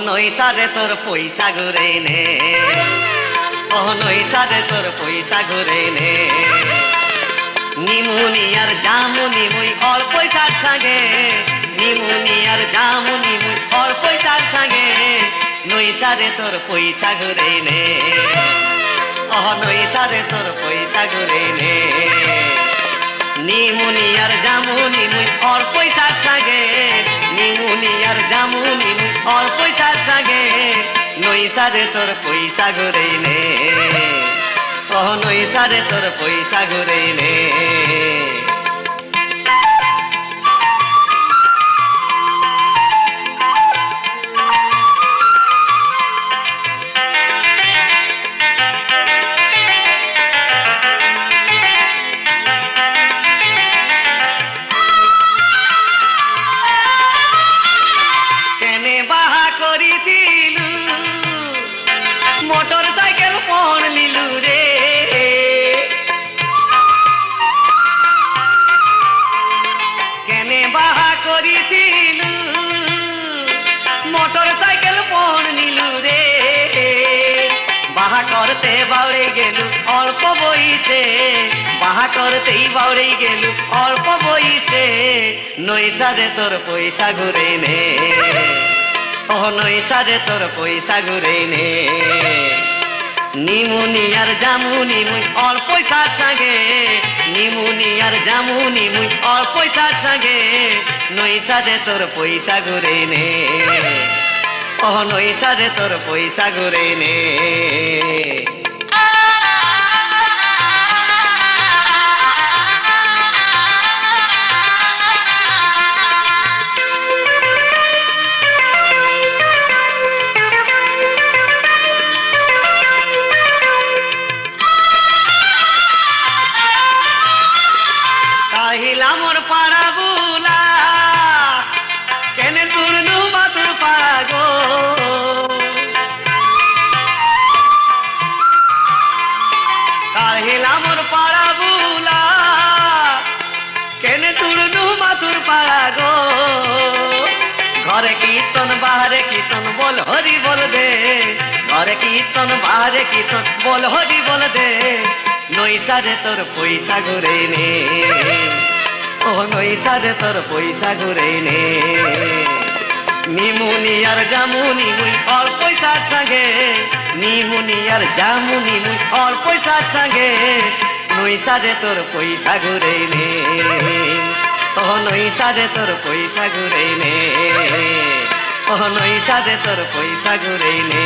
নইসারে তোর পয়সা ঘুরে নে, ও নইসারে তোর পয়সা ঘুরে নে। নিমুনি আর জামুনি মুই অল পয়সার সাগে, নিমুনি আর জামুনি মুই অল পয়সার সাগে, নইসারে তোর পয়সা ঘুরে নে, ও নইসারে তোর পয়সা ঘুরে নে। নিমুনি আর জামুনি মুই অল পয়সার সাগে, নিমুনি আর জামুনি মুই অল পয়সার সাগে, নইসারে তোর পয়সা ঘুরে নে, ও নইসারে তোর পয়সা ঘুরে নে। মোটর সাইকেল পণ লিলু রে, কেনে বাহা করিছিলু, মোটর সাইকেল পণ নিলু রে। বাহা করতে বাউড়ে গেলু অল্প বয়সে, বাহা করতেই বাউড়ে গেলু অল্প বয়সে, নইসারে তোর পয়সা ঘুরে নে, ও নইসারে তোর পয়সা ঘুরে নে। নিমুনি আর জামুনি মুই অল পয়সার সাগে, নিমুনি আর জামুনি মুই অল পয়সার সাগে, নইসারে তোর পয়সা ঘুরে নে, ও নইসারে তোর পয়সা ঘুরে নে। মোর পাড়া বুলা কেনে শুনু মাতুর পাড়া গো, কাহিলা মোর পাড়া বুলা কেনে শুনু মাতুর পাড়া গো। ঘরে কীর্তন বাহারে কীর্তন বল হরি বল দে, ঘরে কীর্তন বাহারে কীর্তন বল হরি বল দে, নইসারে তোর পয়সা ঘুরে নে, ও নইসারে তোর পয়সা ঘুরে নে। নিমুনি আর জামুনি মুই অল পয়সার সাগে, নিমুনি আর জামুনি মুই অল পয়সার সাগে, নইসারে তোর পয়সা ঘুরে নে, ও নইসারে তোর পয়সা ঘুরে নে, ও নইসারে তোর পয়সা ঘুরে নে।